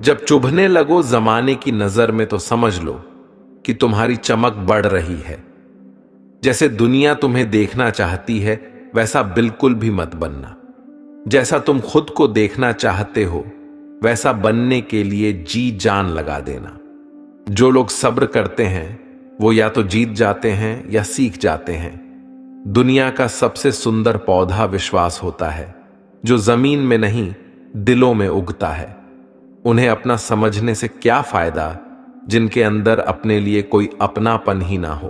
जब चुभने लगो जमाने की नजर में तो समझ लो कि तुम्हारी चमक बढ़ रही है। जैसे दुनिया तुम्हें देखना चाहती है वैसा बिल्कुल भी मत बनना। जैसा तुम खुद को देखना चाहते हो वैसा बनने के लिए जी जान लगा देना। जो लोग सब्र करते हैं वो या तो जीत जाते हैं या सीख जाते हैं। दुनिया का सबसे सुंदर पौधा विश्वास होता है, जो जमीन में नहीं दिलों में उगता है। उन्हें अपना समझने से क्या फायदा जिनके अंदर अपने लिए कोई अपनापन ही ना हो।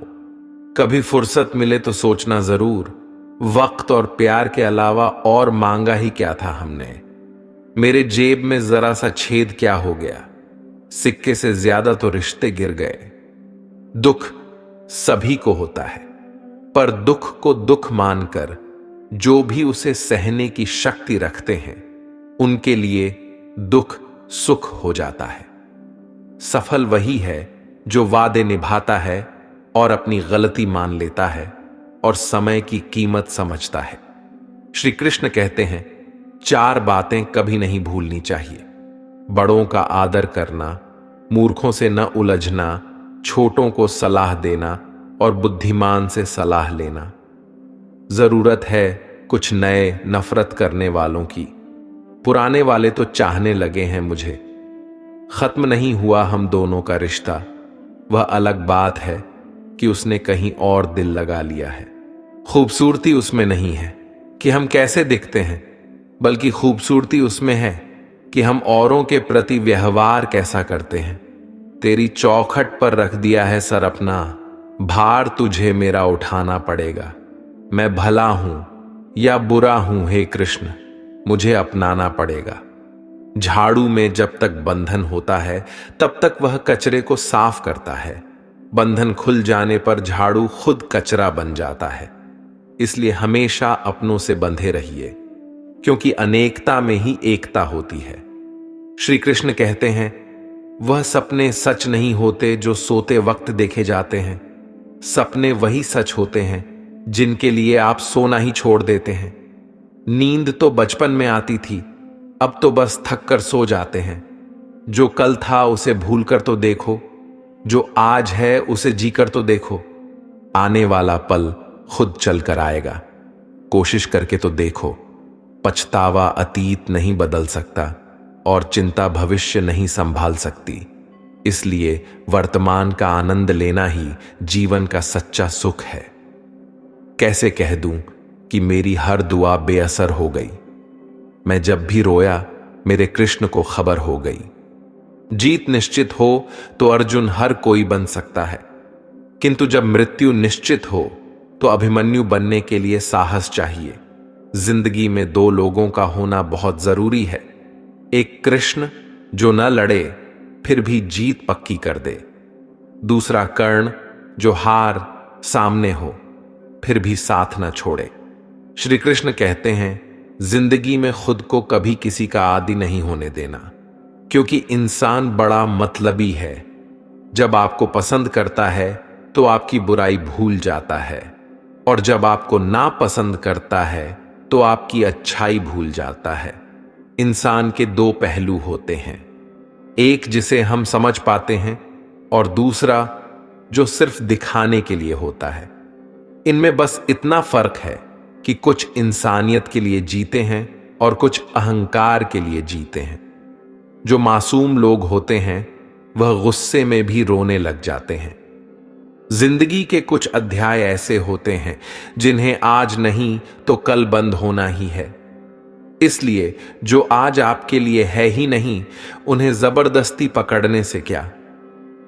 कभी फुर्सत मिले तो सोचना जरूर, वक्त और प्यार के अलावा और मांगा ही क्या था हमने। मेरे जेब में जरा सा छेद क्या हो गया, सिक्के से ज्यादा तो रिश्ते गिर गए। दुख सभी को होता है, पर दुख को दुख मानकर जो भी उसे सहने की शक्ति रखते हैं उनके लिए दुख सुख हो जाता है। सफल वही है जो वादे निभाता है और अपनी गलती मान लेता है और समय की कीमत समझता है। श्री कृष्ण कहते हैं 4 बातें कभी नहीं भूलनी चाहिए। बड़ों का आदर करना, मूर्खों से न उलझना, छोटों को सलाह देना और बुद्धिमान से सलाह लेना। जरूरत है कुछ नए नफरत करने वालों की, पुराने वाले तो चाहने लगे हैं मुझे। खत्म नहीं हुआ हम दोनों का रिश्ता, वह अलग बात है कि उसने कहीं और दिल लगा लिया है। खूबसूरती उसमें नहीं है कि हम कैसे दिखते हैं, बल्कि खूबसूरती उसमें है कि हम औरों के प्रति व्यवहार कैसा करते हैं। तेरी चौखट पर रख दिया है सर अपना, भार तुझे मेरा उठाना पड़ेगा। मैं भला हूं या बुरा हूं हे कृष्ण, मुझे अपनाना पड़ेगा। झाड़ू में जब तक बंधन होता है तब तक वह कचरे को साफ करता है। बंधन खुल जाने पर झाड़ू खुद कचरा बन जाता है। इसलिए हमेशा अपनों से बंधे रहिए, क्योंकि अनेकता में ही एकता होती है। श्री कृष्ण कहते हैं वह सपने सच नहीं होते जो सोते वक्त देखे जाते हैं। सपने वही सच होते हैं जिनके लिए आप सोना ही छोड़ देते हैं। नींद तो बचपन में आती थी, अब तो बस थक कर सो जाते हैं। जो कल था उसे भूल कर तो देखो, जो आज है उसे जीकर तो देखो। आने वाला पल खुद चल कर आएगा, कोशिश करके तो देखो। पछतावा अतीत नहीं बदल सकता और चिंता भविष्य नहीं संभाल सकती। इसलिए वर्तमान का आनंद लेना ही जीवन का सच्चा सुख है। कैसे कह दूं कि मेरी हर दुआ बेअसर हो गई। मैं जब भी रोया मेरे कृष्ण को खबर हो गई। जीत निश्चित हो तो अर्जुन हर कोई बन सकता है, किंतु जब मृत्यु निश्चित हो तो अभिमन्यु बनने के लिए साहस चाहिए। जिंदगी में 2 लोगों का होना बहुत जरूरी है। एक कृष्ण जो न लड़े फिर भी जीत पक्की कर दे। दूसरा कर्ण जो हार सामने हो फिर भी साथ न छोड़े। श्री कृष्ण कहते हैं जिंदगी में खुद को कभी किसी का आदी नहीं होने देना, क्योंकि इंसान बड़ा मतलबी है। जब आपको पसंद करता है तो आपकी बुराई भूल जाता है, और जब आपको नापसंद करता है तो आपकी अच्छाई भूल जाता है। इंसान के 2 पहलू होते हैं, एक जिसे हम समझ पाते हैं और दूसरा जो सिर्फ दिखाने के लिए होता है। इनमें बस इतना फर्क है कि कुछ इंसानियत के लिए जीते हैं और कुछ अहंकार के लिए जीते हैं। जो मासूम लोग होते हैं वह गुस्से में भी रोने लग जाते हैं। जिंदगी के कुछ अध्याय ऐसे होते हैं जिन्हें आज नहीं तो कल बंद होना ही है। इसलिए जो आज आपके लिए है ही नहीं, उन्हें जबरदस्ती पकड़ने से क्या।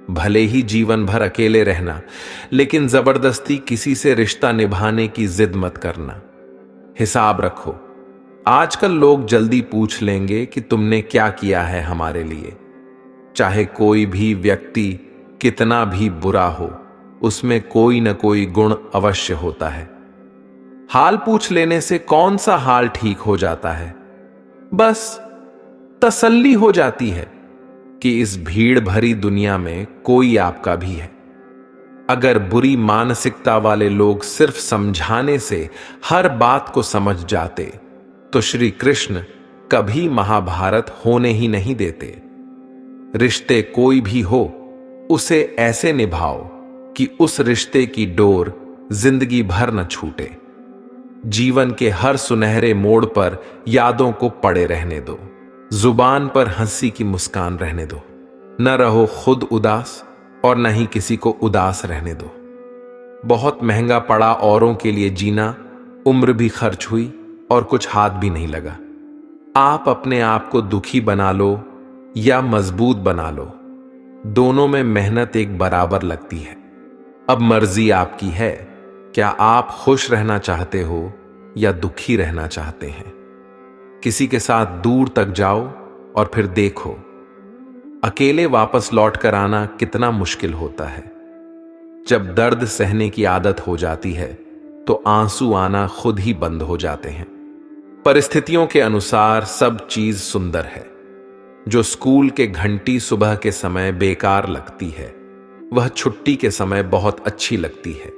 भले ही जीवन भर अकेले रहना, लेकिन जबरदस्ती किसी से रिश्ता निभाने की जिद मत करना। हिसाब रखो, आजकल लोग जल्दी पूछ लेंगे कि तुमने क्या किया है हमारे लिए। चाहे कोई भी व्यक्ति कितना भी बुरा हो, उसमें कोई न कोई गुण अवश्य होता है। हाल पूछ लेने से कौन सा हाल ठीक हो जाता है। बस तसल्ली हो जाती है कि इस भीड़ भरी दुनिया में कोई आपका भी है। अगर बुरी मानसिकता वाले लोग सिर्फ समझाने से हर बात को समझ जाते तो श्री कृष्ण कभी महाभारत होने ही नहीं देते। रिश्ते कोई भी हो, उसे ऐसे निभाओ कि उस रिश्ते की डोर जिंदगी भर न छूटे। जीवन के हर सुनहरे मोड़ पर यादों को पड़े रहने दो, जुबान पर हंसी की मुस्कान रहने दो। न रहो खुद उदास और न ही किसी को उदास रहने दो। बहुत महंगा पड़ा औरों के लिए जीना, उम्र भी खर्च हुई और कुछ हाथ भी नहीं लगा। आप अपने आप को दुखी बना लो या मजबूत बना लो, दोनों में मेहनत एक बराबर लगती है। अब मर्जी आपकी है, क्या आप खुश रहना चाहते हो या दुखी रहना चाहते हैं। किसी के साथ दूर तक जाओ और फिर देखो, अकेले वापस लौट कर आना कितना मुश्किल होता है। जब दर्द सहने की आदत हो जाती है तो आंसू आना खुद ही बंद हो जाते हैं। परिस्थितियों के अनुसार सब चीज सुंदर है। जो स्कूल के घंटी सुबह के समय बेकार लगती है, वह छुट्टी के समय बहुत अच्छी लगती है।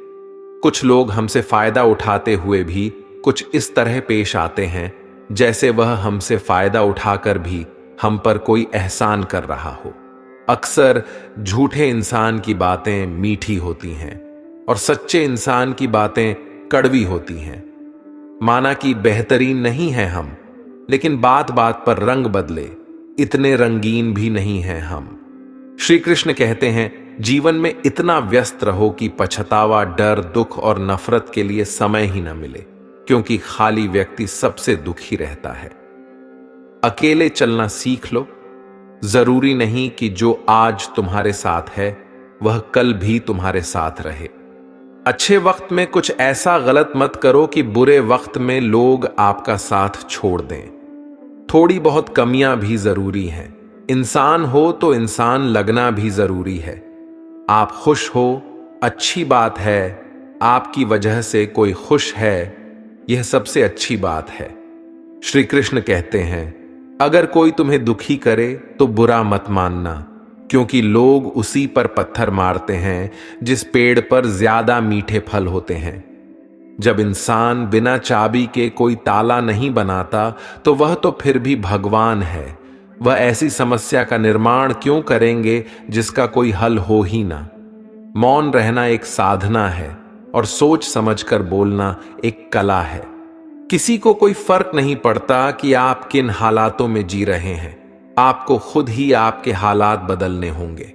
कुछ लोग हमसे फायदा उठाते हुए भी कुछ इस तरह पेश आते हैं जैसे वह हमसे फायदा उठाकर भी हम पर कोई एहसान कर रहा हो। अक्सर झूठे इंसान की बातें मीठी होती हैं और सच्चे इंसान की बातें कड़वी होती हैं। माना कि बेहतरीन नहीं है हम, लेकिन बात बात पर रंग बदले इतने रंगीन भी नहीं हैं हम। श्री कृष्ण कहते हैं, जीवन में इतना व्यस्त रहो कि पछतावा, डर, दुख और नफरत के लिए समय ही न मिले, क्योंकि खाली व्यक्ति सबसे दुखी रहता है। अकेले चलना सीख लो। जरूरी नहीं कि जो आज तुम्हारे साथ है वह कल भी तुम्हारे साथ रहे। अच्छे वक्त में कुछ ऐसा गलत मत करो कि बुरे वक्त में लोग आपका साथ छोड़ दें। थोड़ी बहुत कमियां भी जरूरी हैं। इंसान हो तो इंसान लगना भी जरूरी है। आप खुश हो, अच्छी बात है। आपकी वजह से कोई खुश है, यह सबसे अच्छी बात है। श्री कृष्ण कहते हैं, अगर कोई तुम्हें दुखी करे तो बुरा मत मानना, क्योंकि लोग उसी पर पत्थर मारते हैं जिस पेड़ पर ज्यादा मीठे फल होते हैं। जब इंसान बिना चाबी के कोई ताला नहीं बनाता तो वह तो फिर भी भगवान है। वह ऐसी समस्या का निर्माण क्यों करेंगे जिसका कोई हल हो ही ना। मौन रहना एक साधना है और सोच समझकर बोलना एक कला है। किसी को कोई फर्क नहीं पड़ता कि आप किन हालातों में जी रहे हैं। आपको खुद ही आपके हालात बदलने होंगे।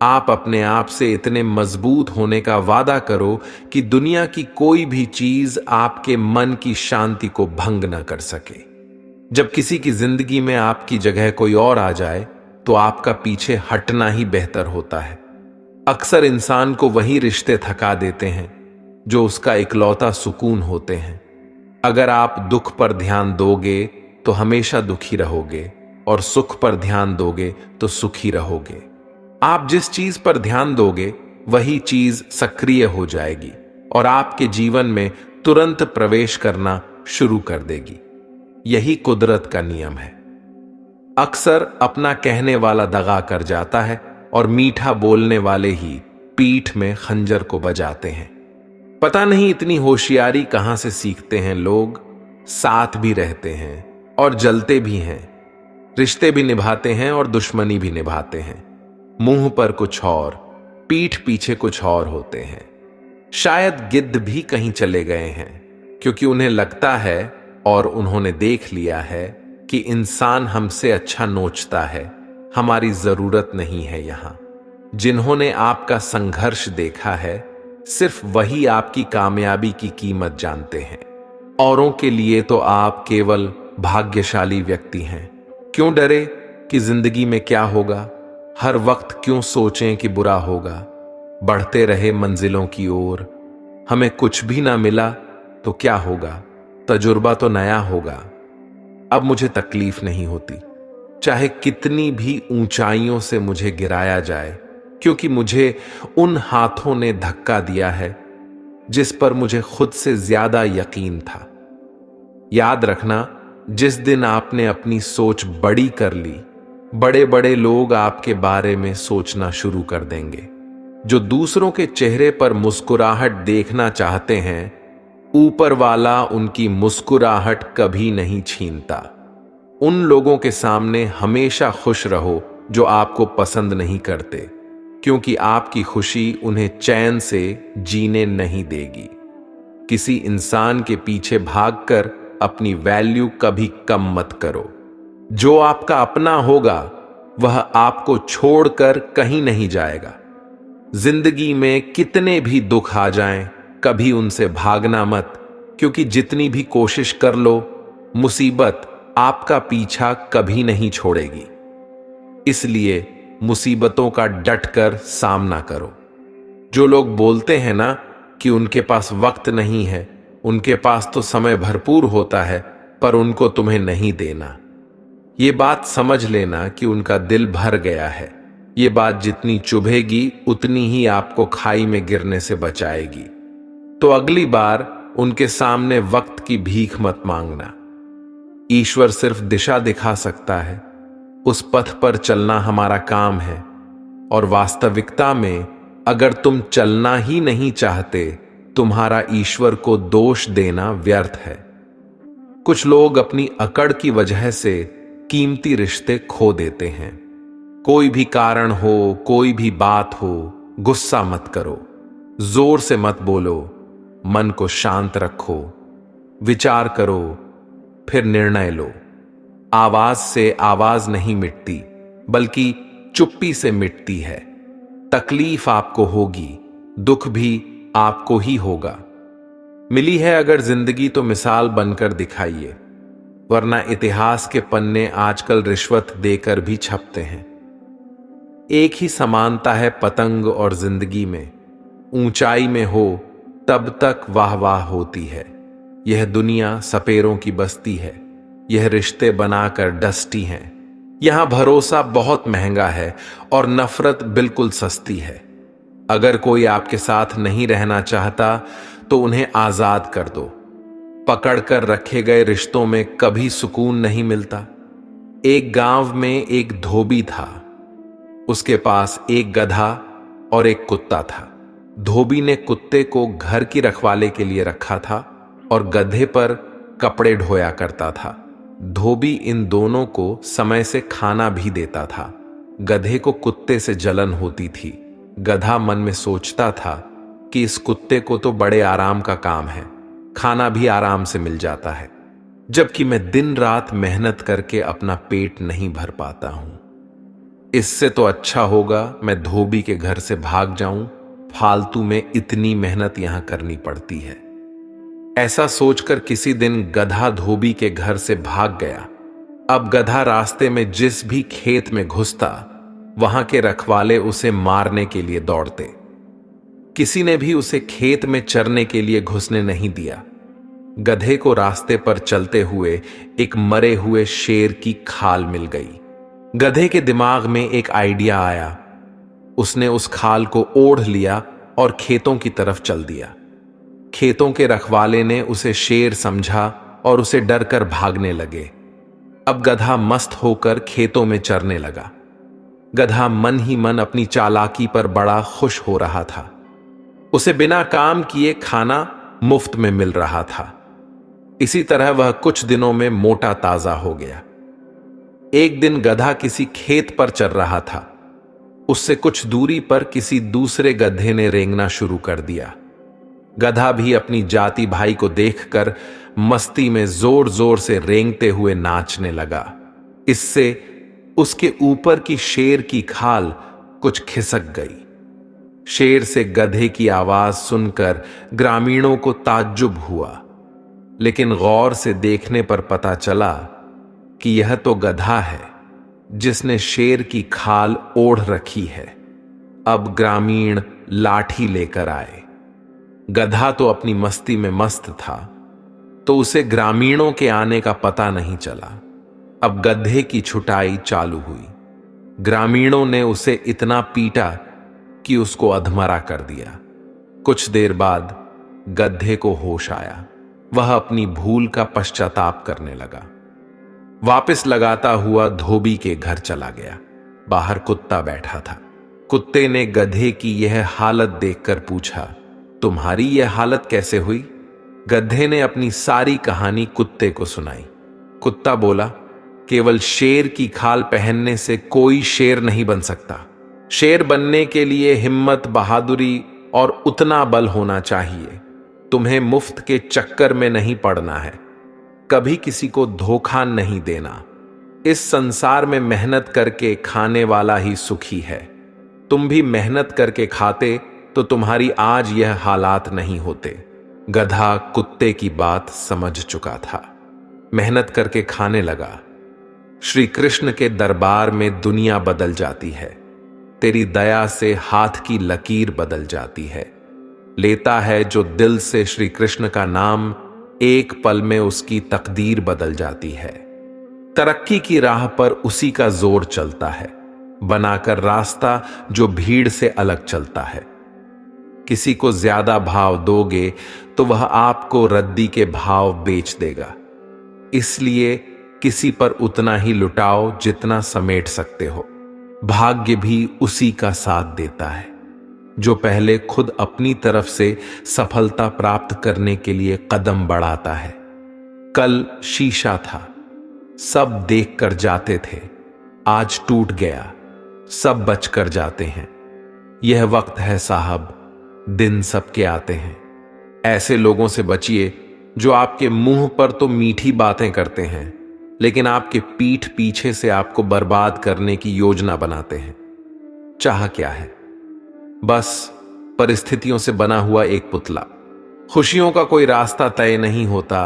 आप अपने आप से इतने मजबूत होने का वादा करो कि दुनिया की कोई भी चीज आपके मन की शांति को भंग न कर सके। जब किसी की जिंदगी में आपकी जगह कोई और आ जाए तो आपका पीछे हटना ही बेहतर होता है। अक्सर इंसान को वही रिश्ते थका देते हैं जो उसका इकलौता सुकून होते हैं। अगर आप दुख पर ध्यान दोगे तो हमेशा दुखी रहोगे और सुख पर ध्यान दोगे तो सुखी रहोगे। आप जिस चीज पर ध्यान दोगे वही चीज सक्रिय हो जाएगी और आपके जीवन में तुरंत प्रवेश करना शुरू कर देगी। यही कुदरत का नियम है। अक्सर अपना कहने वाला दगा कर जाता है और मीठा बोलने वाले ही पीठ में खंजर को बजाते हैं। पता नहीं इतनी होशियारी कहां से सीखते हैं लोग। साथ भी रहते हैं और जलते भी हैं, रिश्ते भी निभाते हैं और दुश्मनी भी निभाते हैं। मुंह पर कुछ और, पीठ पीछे कुछ और होते हैं। शायद गिद्ध भी कहीं चले गए हैं, क्योंकि उन्हें लगता है और उन्होंने देख लिया है कि इंसान हमसे अच्छा नोचता है। हमारी जरूरत नहीं है यहां। जिन्होंने आपका संघर्ष देखा है, सिर्फ वही आपकी कामयाबी की कीमत जानते हैं। औरों के लिए तो आप केवल भाग्यशाली व्यक्ति हैं। क्यों डरे कि जिंदगी में क्या होगा? हर वक्त क्यों सोचें कि बुरा होगा? बढ़ते रहे मंजिलों की ओर। हमें कुछ भी ना मिला तो क्या होगा? तजुर्बा तो नया होगा। अब मुझे तकलीफ नहीं होती, चाहे कितनी भी ऊंचाइयों से मुझे गिराया जाए, क्योंकि मुझे उन हाथों ने धक्का दिया है जिस पर मुझे खुद से ज्यादा यकीन था। याद रखना, जिस दिन आपने अपनी सोच बड़ी कर ली, बड़े बड़े लोग आपके बारे में सोचना शुरू कर देंगे। जो दूसरों के चेहरे पर मुस्कुराहट देखना चाहते हैं, ऊपर वाला उनकी मुस्कुराहट कभी नहीं छीनता। उन लोगों के सामने हमेशा खुश रहो जो आपको पसंद नहीं करते, क्योंकि आपकी खुशी उन्हें चैन से जीने नहीं देगी। किसी इंसान के पीछे भागकर अपनी वैल्यू कभी कम मत करो। जो आपका अपना होगा वह आपको छोड़कर कहीं नहीं जाएगा। जिंदगी में कितने भी दुख आ जाएं, कभी उनसे भागना मत, क्योंकि जितनी भी कोशिश कर लो, मुसीबत आपका पीछा कभी नहीं छोड़ेगी। इसलिए मुसीबतों का डटकर सामना करो। जो लोग बोलते हैं ना कि उनके पास वक्त नहीं है, उनके पास तो समय भरपूर होता है, पर उनको तुम्हें नहीं देना। ये बात समझ लेना कि उनका दिल भर गया है। ये बात जितनी चुभेगी उतनी ही आपको खाई में गिरने से बचाएगी। तो अगली बार उनके सामने वक्त की भीख मत मांगना। ईश्वर सिर्फ दिशा दिखा सकता है, उस पथ पर चलना हमारा काम है। और वास्तविकता में अगर तुम चलना ही नहीं चाहते, तुम्हारा ईश्वर को दोष देना व्यर्थ है। कुछ लोग अपनी अकड़ की वजह से कीमती रिश्ते खो देते हैं। कोई भी कारण हो, कोई भी बात हो, गुस्सा मत करो, जोर से मत बोलो, मन को शांत रखो, विचार करो, फिर निर्णय लो। आवाज से आवाज नहीं मिटती, बल्कि चुप्पी से मिटती है। तकलीफ आपको होगी, दुख भी आपको ही होगा। मिली है अगर जिंदगी तो मिसाल बनकर दिखाइए, वरना इतिहास के पन्ने आजकल रिश्वत देकर भी छपते हैं। एक ही समानता है पतंग और जिंदगी में, ऊंचाई में हो तब तक वाह वाह होती है। यह दुनिया सपेरों की बस्ती है, यह रिश्ते बनाकर डस्टी हैं। यहां भरोसा बहुत महंगा है और नफरत बिल्कुल सस्ती है। अगर कोई आपके साथ नहीं रहना चाहता तो उन्हें आजाद कर दो। पकड़कर रखे गए रिश्तों में कभी सुकून नहीं मिलता। एक गांव में एक धोबी था। उसके पास एक गधा और एक कुत्ता था। धोबी ने कुत्ते को घर की रखवाले के लिए रखा था और गधे पर कपड़े ढोया करता था। धोबी इन दोनों को समय से खाना भी देता था। गधे को कुत्ते से जलन होती थी। गधा मन में सोचता था कि इस कुत्ते को तो बड़े आराम का काम है, खाना भी आराम से मिल जाता है, जबकि मैं दिन रात मेहनत करके अपना पेट नहीं भर पाता हूं। इससे तो अच्छा होगा मैं धोबी के घर से भाग जाऊं, फालतू में इतनी मेहनत यहां करनी पड़ती है। ऐसा सोचकर किसी दिन गधा धोबी के घर से भाग गया। अब गधा रास्ते में जिस भी खेत में घुसता, वहां के रखवाले उसे मारने के लिए दौड़ते। किसी ने भी उसे खेत में चरने के लिए घुसने नहीं दिया। गधे को रास्ते पर चलते हुए एक मरे हुए शेर की खाल मिल गई। गधे के दिमाग में एक आइडिया आया। उसने उस खाल को ओढ़ लिया और खेतों की तरफ चल दिया। खेतों के रखवाले ने उसे शेर समझा और उसे डरकर भागने लगे। अब गधा मस्त होकर खेतों में चरने लगा। गधा मन ही मन अपनी चालाकी पर बड़ा खुश हो रहा था। उसे बिना काम किए खाना मुफ्त में मिल रहा था। इसी तरह वह कुछ दिनों में मोटा ताजा हो गया। एक दिन गधा किसी खेत पर चल रहा था। उससे कुछ दूरी पर किसी दूसरे गधे ने रेंगना शुरू कर दिया। गधा भी अपनी जाति भाई को देखकर मस्ती में जोर जोर से रेंगते हुए नाचने लगा। इससे उसके ऊपर की शेर की खाल कुछ खिसक गई। शेर से गधे की आवाज सुनकर ग्रामीणों को ताज्जुब हुआ, लेकिन गौर से देखने पर पता चला कि यह तो गधा है जिसने शेर की खाल ओढ़ रखी है। अब ग्रामीण लाठी लेकर आए। गधा तो अपनी मस्ती में मस्त था, तो उसे ग्रामीणों के आने का पता नहीं चला। अब गधे की छुटाई चालू हुई। ग्रामीणों ने उसे इतना पीटा कि उसको अधमरा कर दिया। कुछ देर बाद गधे को होश आया। वह अपनी भूल का पश्चाताप करने लगा। वापस लगाता हुआ धोबी के घर चला गया। बाहर कुत्ता बैठा था। कुत्ते ने गधे की यह हालत देखकर पूछा, तुम्हारी यह हालत कैसे हुई? गधे ने अपनी सारी कहानी कुत्ते को सुनाई। कुत्ता बोला, केवल शेर की खाल पहनने से कोई शेर नहीं बन सकता। शेर बनने के लिए हिम्मत, बहादुरी और उतना बल होना चाहिए। तुम्हें मुफ्त के चक्कर में नहीं पड़ना है, कभी किसी को धोखा नहीं देना। इस संसार में मेहनत करके खाने वाला ही सुखी है। तुम भी मेहनत करके खाते तो तुम्हारी आज यह हालात नहीं होते। गधा कुत्ते की बात समझ चुका था, मेहनत करके खाने लगा। श्री कृष्ण के दरबार में दुनिया बदल जाती है। तेरी दया से हाथ की लकीर बदल जाती है। लेता है जो दिल से श्री कृष्ण का नाम, एक पल में उसकी तकदीर बदल जाती है। तरक्की की राह पर उसी का जोर चलता है, बनाकर रास्ता जो भीड़ से अलग चलता है। किसी को ज्यादा भाव दोगे तो वह आपको रद्दी के भाव बेच देगा। इसलिए किसी पर उतना ही लुटाओ जितना समेट सकते हो। भाग्य भी उसी का साथ देता है जो पहले खुद अपनी तरफ से सफलता प्राप्त करने के लिए कदम बढ़ाता है। कल शीशा था, सब देख कर जाते थे, आज टूट गया, सब बच कर जाते हैं। यह वक्त है साहब, दिन सबके आते हैं। ऐसे लोगों से बचिए जो आपके मुंह पर तो मीठी बातें करते हैं, लेकिन आपके पीठ पीछे से आपको बर्बाद करने की योजना बनाते हैं। चाह क्या है? बस परिस्थितियों से बना हुआ एक पुतला। खुशियों का कोई रास्ता तय नहीं होता,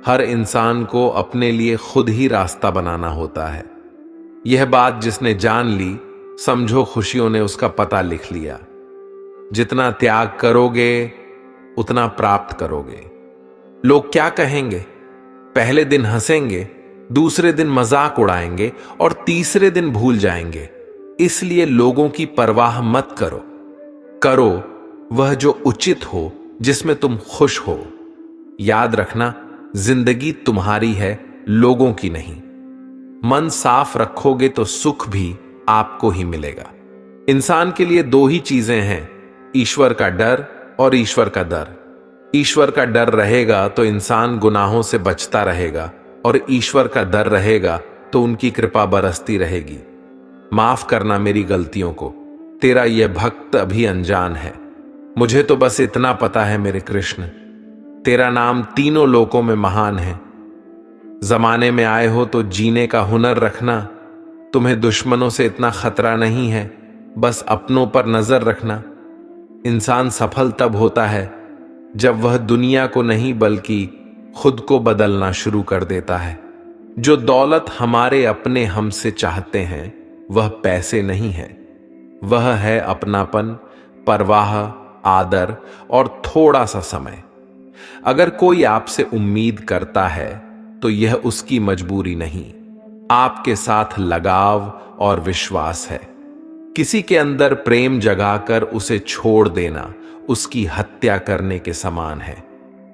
हर इंसान को अपने लिए खुद ही रास्ता बनाना होता है। यह बात जिसने जान ली, समझो खुशियों ने उसका पता लिख लिया। जितना त्याग करोगे उतना प्राप्त करोगे। लोग क्या कहेंगे? पहले दिन हंसेंगे, दूसरे दिन मजाक उड़ाएंगे और तीसरे दिन भूल जाएंगे। इसलिए लोगों की परवाह मत करो। करो वह जो उचित हो, जिसमें तुम खुश हो। याद रखना, जिंदगी तुम्हारी है, लोगों की नहीं। मन साफ रखोगे तो सुख भी आपको ही मिलेगा। इंसान के लिए दो ही चीजें हैं, ईश्वर का डर और ईश्वर का दर। ईश्वर का डर रहेगा तो इंसान गुनाहों से बचता रहेगा, और ईश्वर का डर रहेगा तो उनकी कृपा बरसती रहेगी। माफ करना मेरी गलतियों को, तेरा यह भक्त अभी अनजान है। मुझे तो बस इतना पता है मेरे कृष्ण, तेरा नाम तीनों लोकों में महान है। जमाने में आए हो तो जीने का हुनर रखना। तुम्हें दुश्मनों से इतना खतरा नहीं है, बस अपनों पर नजर रखना। इंसान सफल तब होता है जब वह दुनिया को नहीं बल्कि खुद को बदलना शुरू कर देता है। जो दौलत हमारे अपने हमसे चाहते हैं वह पैसे नहीं है, वह है अपनापन, परवाह, आदर और थोड़ा सा समय। अगर कोई आपसे उम्मीद करता है तो यह उसकी मजबूरी नहीं, आपके साथ लगाव और विश्वास है। किसी के अंदर प्रेम जगाकर उसे छोड़ देना उसकी हत्या करने के समान है।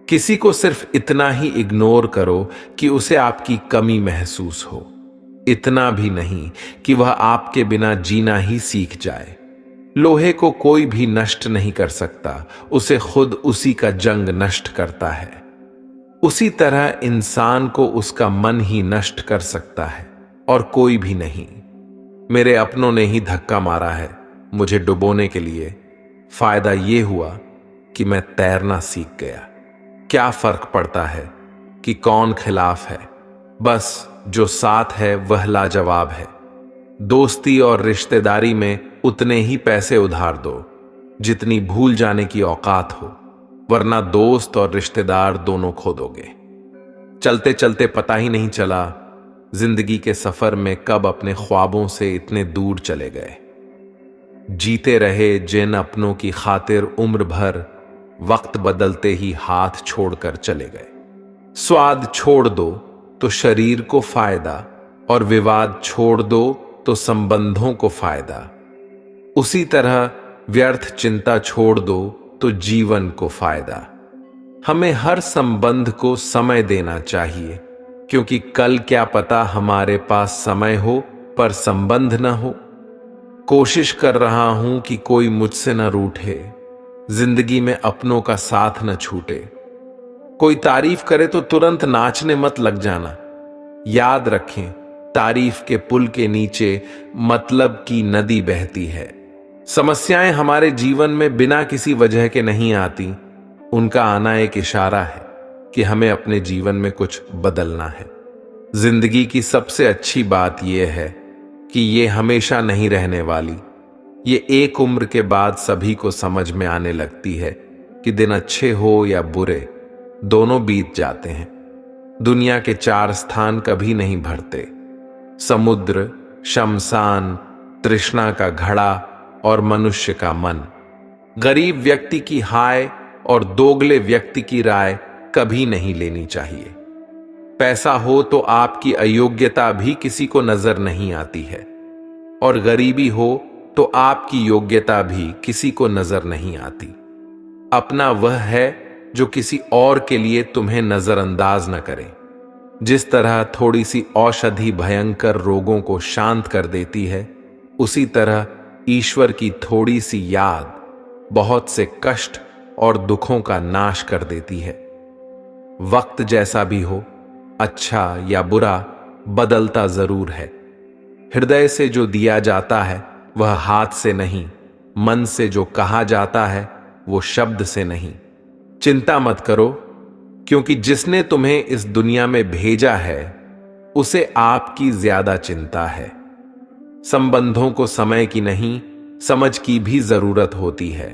किसी को सिर्फ इतना ही इग्नोर करो कि उसे आपकी कमी महसूस हो, इतना भी नहीं कि वह आपके बिना जीना ही सीख जाए। लोहे को कोई भी नष्ट नहीं कर सकता, उसे खुद उसी का जंग नष्ट करता है। उसी तरह इंसान को उसका मन ही नष्ट कर सकता है और कोई भी नहीं। मेरे अपनों ने ही धक्का मारा है मुझे डुबोने के लिए। फायदा यह हुआ कि मैं तैरना सीख गया। क्या फर्क पड़ता है कि कौन खिलाफ है, बस जो साथ है वह लाजवाब है। दोस्ती और रिश्तेदारी में उतने ही पैसे उधार दो जितनी भूल जाने की औकात हो, वरना दोस्त और रिश्तेदार दोनों खो दोगे। चलते चलते पता ही नहीं चला जिंदगी के सफर में कब अपने ख्वाबों से इतने दूर चले गए। जीते रहे जिन अपनों की खातिर उम्र भर, वक्त बदलते ही हाथ छोड़कर चले गए। स्वाद छोड़ दो तो शरीर को फायदा, और विवाद छोड़ दो तो संबंधों को फायदा। उसी तरह व्यर्थ चिंता छोड़ दो तो जीवन को फायदा। हमें हर संबंध को समय देना चाहिए, क्योंकि कल क्या पता हमारे पास समय हो पर संबंध न हो। कोशिश कर रहा हूं कि कोई मुझसे न रूठे, जिंदगी में अपनों का साथ न छूटे। कोई तारीफ करे तो तुरंत नाचने मत लग जाना। याद रखें, तारीफ के पुल के नीचे मतलब की नदी बहती है। समस्याएं हमारे जीवन में बिना किसी वजह के नहीं आती, उनका आना एक इशारा है कि हमें अपने जीवन में कुछ बदलना है। जिंदगी की सबसे अच्छी बात यह है कि ये हमेशा नहीं रहने वाली। ये एक उम्र के बाद सभी को समझ में आने लगती है कि दिन अच्छे हो या बुरे, दोनों बीत जाते हैं। दुनिया के 4 स्थान कभी नहीं भरते: समुद्र, शमशान, तृष्णा का घड़ा और मनुष्य का मन। गरीब व्यक्ति की हाय और दोगले व्यक्ति की राय कभी नहीं लेनी चाहिए। पैसा हो तो आपकी अयोग्यता भी किसी को नजर नहीं आती है, और गरीबी हो तो आपकी योग्यता भी किसी को नजर नहीं आती। अपना वह है जो किसी और के लिए तुम्हें नजरअंदाज न करे। जिस तरह थोड़ी सी औषधि भयंकर रोगों को शांत कर देती है, उसी तरह ईश्वर की थोड़ी सी याद बहुत से कष्ट और दुखों का नाश कर देती है। वक्त जैसा भी हो, अच्छा या बुरा, बदलता जरूर है। हृदय से जो दिया जाता है वह हाथ से नहीं, मन से जो कहा जाता है वो शब्द से नहीं। चिंता मत करो, क्योंकि जिसने तुम्हें इस दुनिया में भेजा है उसे आपकी ज्यादा चिंता है। संबंधों को समय की नहीं, समझ की भी जरूरत होती है।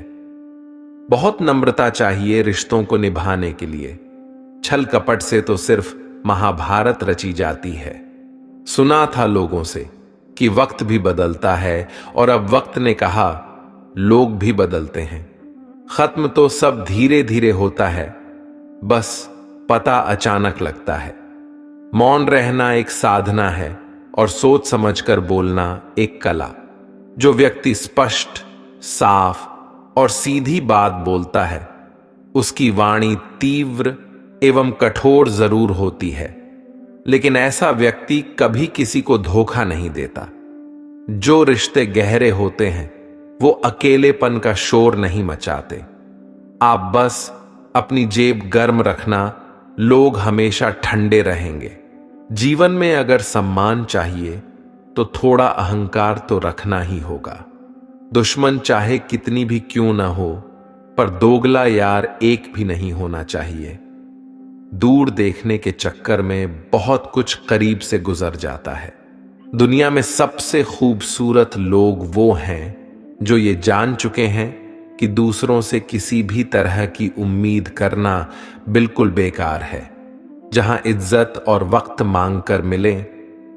बहुत नम्रता चाहिए रिश्तों को निभाने के लिए। छल कपट से तो सिर्फ महाभारत रची जाती है। सुना था लोगों से कि वक्त भी बदलता है, और अब वक्त ने कहा लोग भी बदलते हैं। खत्म तो सब धीरे धीरे होता है, बस पता अचानक लगता है। मौन रहना एक साधना है और सोच समझकर बोलना एक कला। जो व्यक्ति स्पष्ट, साफ और सीधी बात बोलता है, उसकी वाणी तीव्र एवं कठोर जरूर होती है, लेकिन ऐसा व्यक्ति कभी किसी को धोखा नहीं देता। जो रिश्ते गहरे होते हैं वो अकेलेपन का शोर नहीं मचाते। आप बस अपनी जेब गर्म रखना, लोग हमेशा ठंडे रहेंगे। जीवन में अगर सम्मान चाहिए तो थोड़ा अहंकार तो रखना ही होगा। दुश्मन चाहे कितनी भी क्यों ना हो, पर दोगला यार एक भी नहीं होना चाहिए। दूर देखने के चक्कर में बहुत कुछ करीब से गुजर जाता है। दुनिया में सबसे खूबसूरत लोग वो हैं जो ये जान चुके हैं कि दूसरों से किसी भी तरह की उम्मीद करना बिल्कुल बेकार है। जहां इज्जत और वक्त मांग कर मिले,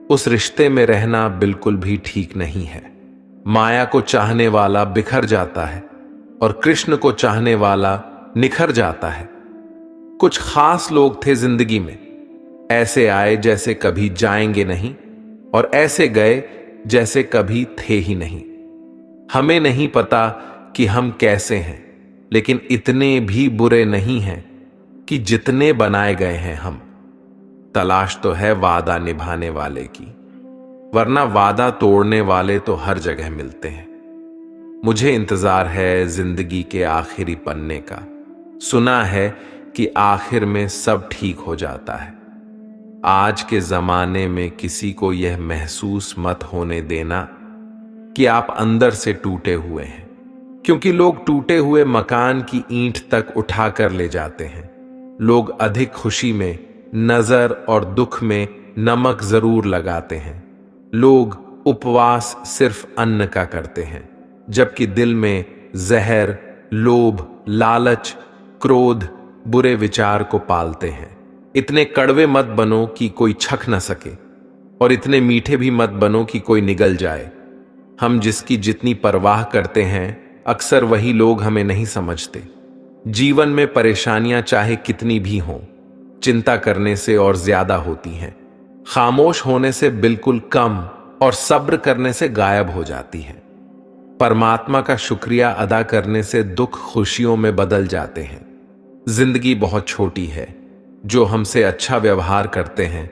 उस रिश्ते में रहना बिल्कुल भी ठीक नहीं है। माया को चाहने वाला बिखर जाता है और कृष्ण को चाहने वाला निखर जाता है। कुछ खास लोग थे जिंदगी में, ऐसे आए जैसे कभी जाएंगे नहीं, और ऐसे गए जैसे कभी थे ही नहीं। हमें नहीं पता कि हम कैसे हैं, लेकिन इतने भी बुरे नहीं हैं कि जितने बनाए गए हैं हम। तलाश तो है वादा निभाने वाले की, वरना वादा तोड़ने वाले तो हर जगह मिलते हैं। मुझे इंतजार है जिंदगी के आखिरी पन्ने का। सुना है कि आखिर में सब ठीक हो जाता है। आज के जमाने में किसी को यह महसूस मत होने देना कि आप अंदर से टूटे हुए हैं, क्योंकि लोग टूटे हुए मकान की ईंट तक उठा कर ले जाते हैं। लोग अधिक खुशी में नजर और दुख में नमक जरूर लगाते हैं। लोग उपवास सिर्फ अन्न का करते हैं, जबकि दिल में जहर, लोभ, लालच, क्रोध, बुरे विचार को पालते हैं। इतने कड़वे मत बनो कि कोई छक न सके, और इतने मीठे भी मत बनो कि कोई निगल जाए। हम जिसकी जितनी परवाह करते हैं, अक्सर वही लोग हमें नहीं समझते। जीवन में परेशानियां चाहे कितनी भी हों, चिंता करने से और ज्यादा होती हैं। खामोश होने से बिल्कुल कम और सब्र करने से गायब हो जाती हैं। परमात्मा का शुक्रिया अदा करने से दुख खुशियों में बदल जाते हैं। जिंदगी बहुत छोटी है। जो हमसे अच्छा व्यवहार करते हैं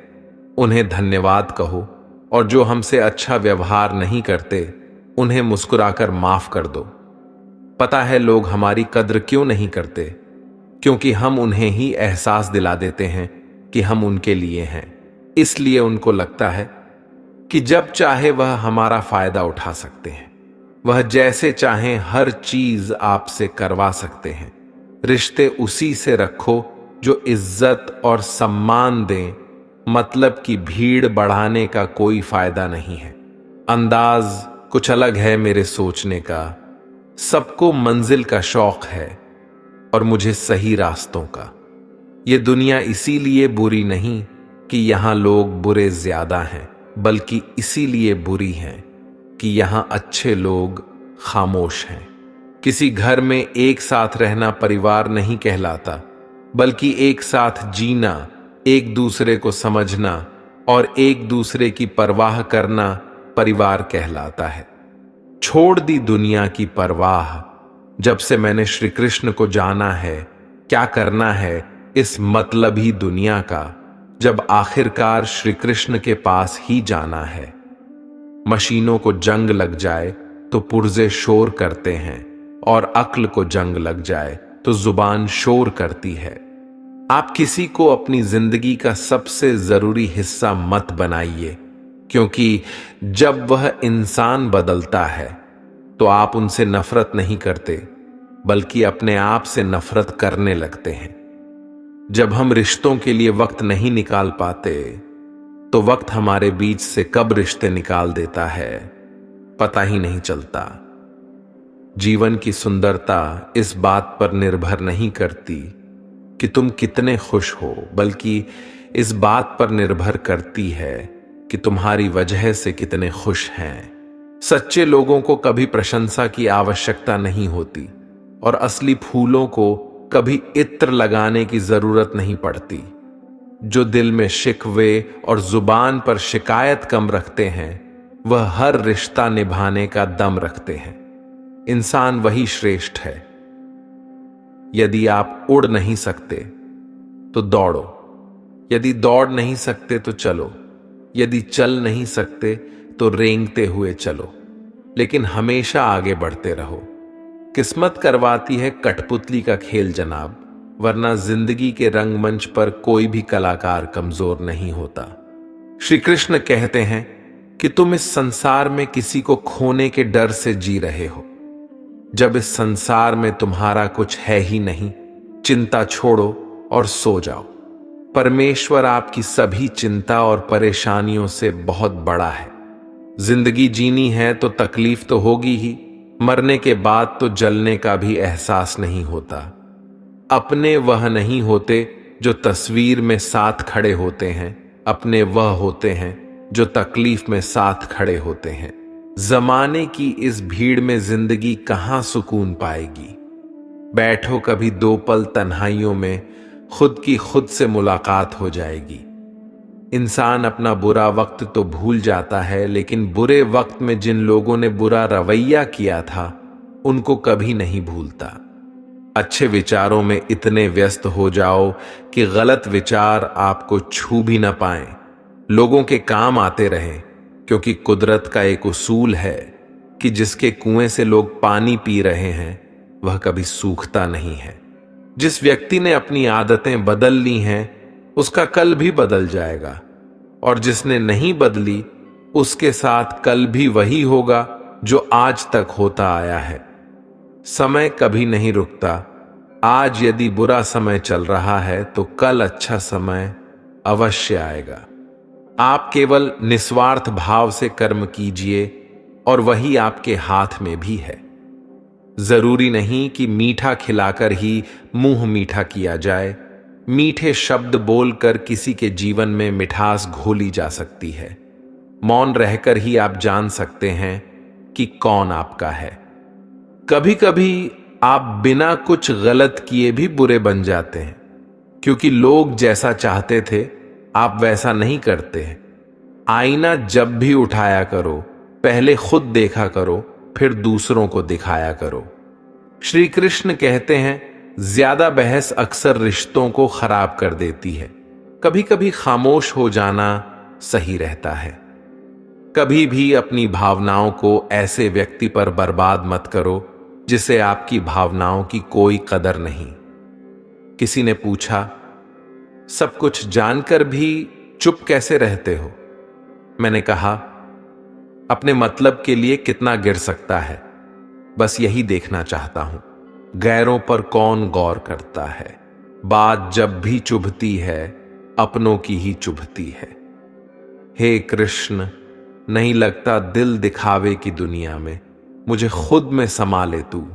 उन्हें धन्यवाद कहो, और जो हमसे अच्छा व्यवहार नहीं करते उन्हें मुस्कुराकर माफ कर दो। पता है लोग हमारी कद्र क्यों नहीं करते? क्योंकि हम उन्हें ही एहसास दिला देते हैं कि हम उनके लिए हैं। इसलिए उनको लगता है कि जब चाहे वह हमारा फायदा उठा सकते हैं, वह जैसे चाहें हर चीज आपसे करवा सकते हैं। रिश्ते उसी से रखो जो इज्जत और सम्मान दें, मतलब की भीड़ बढ़ाने का कोई फायदा नहीं है। अंदाज कुछ अलग है मेरे सोचने का, सबको मंजिल का शौक है और मुझे सही रास्तों का। ये दुनिया इसीलिए बुरी नहीं कि यहां लोग बुरे ज्यादा हैं, बल्कि इसीलिए बुरी हैं कि यहां अच्छे लोग खामोश हैं। किसी घर में एक साथ रहना परिवार नहीं कहलाता, बल्कि एक साथ जीना, एक दूसरे को समझना और एक दूसरे की परवाह करना परिवार कहलाता है। छोड़ दी दुनिया की परवाह, जब से मैंने श्री कृष्ण को जाना है, क्या करना है इस मतलबी दुनिया का, जब आखिरकार श्री कृष्ण के पास ही जाना है। मशीनों को जंग लग जाए तो पुर्जे शोर करते हैं, और अक्ल को जंग लग जाए तो जुबान शोर करती है। आप किसी को अपनी जिंदगी का सबसे जरूरी हिस्सा मत बनाइए, क्योंकि जब वह इंसान बदलता है तो आप उनसे नफरत नहीं करते, बल्कि अपने आप से नफरत करने लगते हैं। जब हम रिश्तों के लिए वक्त नहीं निकाल पाते, तो वक्त हमारे बीच से कब रिश्ते निकाल देता है पता ही नहीं चलता। जीवन की सुंदरता इस बात पर निर्भर नहीं करती कि तुम कितने खुश हो, बल्कि इस बात पर निर्भर करती है कि तुम्हारी वजह से कितने खुश हैं। सच्चे लोगों को कभी प्रशंसा की आवश्यकता नहीं होती, और असली फूलों को कभी इत्र लगाने की जरूरत नहीं पड़ती। जो दिल में शिकवे और जुबान पर शिकायत कम रखते हैं, वह हर रिश्ता निभाने का दम रखते हैं। इंसान वही श्रेष्ठ है। यदि आप उड़ नहीं सकते तो दौड़ो, यदि दौड़ नहीं सकते तो चलो, यदि चल नहीं सकते तो रेंगते हुए चलो, लेकिन हमेशा आगे बढ़ते रहो। किस्मत करवाती है कठपुतली का खेल जनाब, वरना जिंदगी के रंगमंच पर कोई भी कलाकार कमजोर नहीं होता। श्री कृष्ण कहते हैं कि तुम इस संसार में किसी को खोने के डर से जी रहे हो। जब इस संसार में तुम्हारा कुछ है ही नहीं, चिंता छोड़ो और सो जाओ। परमेश्वर आपकी सभी चिंता और परेशानियों से बहुत बड़ा है। जिंदगी जीनी है तो तकलीफ तो होगी ही, मरने के बाद तो जलने का भी एहसास नहीं होता। अपने वह नहीं होते जो तस्वीर में साथ खड़े होते हैं, अपने वह होते हैं जो तकलीफ में साथ खड़े होते हैं। जमाने की इस भीड़ में जिंदगी कहां सुकून पाएगी। बैठो कभी दो पल तन्हाइयों में, खुद की खुद से मुलाकात हो जाएगी। इंसान अपना बुरा वक्त तो भूल जाता है, लेकिन बुरे वक्त में जिन लोगों ने बुरा रवैया किया था उनको कभी नहीं भूलता। अच्छे विचारों में इतने व्यस्त हो जाओ कि गलत विचार आपको छू भी ना पाएं। लोगों के काम आते रहें, क्योंकि कुदरत का एक उसूल है कि जिसके कुएं से लोग पानी पी रहे हैं वह कभी सूखता नहीं है। जिस व्यक्ति ने अपनी आदतें बदल ली हैं उसका कल भी बदल जाएगा, और जिसने नहीं बदली उसके साथ कल भी वही होगा जो आज तक होता आया है। समय कभी नहीं रुकता। आज यदि बुरा समय चल रहा है तो कल अच्छा समय अवश्य आएगा। आप केवल निस्वार्थ भाव से कर्म कीजिए और वही आपके हाथ में भी है। जरूरी नहीं कि मीठा खिलाकर ही मुंह मीठा किया जाए। मीठे शब्द बोलकर किसी के जीवन में मिठास घोली जा सकती है। मौन रहकर ही आप जान सकते हैं कि कौन आपका है। कभी कभी आप बिना कुछ गलत किए भी बुरे बन जाते हैं, क्योंकि लोग जैसा चाहते थे आप वैसा नहीं करते हैं। आईना जब भी उठाया करो, पहले खुद देखा करो, फिर दूसरों को दिखाया करो। श्री कृष्ण कहते हैं, ज्यादा बहस अक्सर रिश्तों को खराब कर देती है। कभी कभी खामोश हो जाना सही रहता है। कभी भी अपनी भावनाओं को ऐसे व्यक्ति पर बर्बाद मत करो जिसे आपकी भावनाओं की कोई कदर नहीं। किसी ने पूछा, सब कुछ जानकर भी चुप कैसे रहते हो? मैंने कहा, अपने मतलब के लिए कितना गिर सकता है, बस यही देखना चाहता हूं। गैरों पर कौन गौर करता है, बात जब भी चुभती है अपनों की ही चुभती है। हे कृष्ण, नहीं लगता दिल दिखावे की दुनिया में, मुझे खुद में समा ले तू।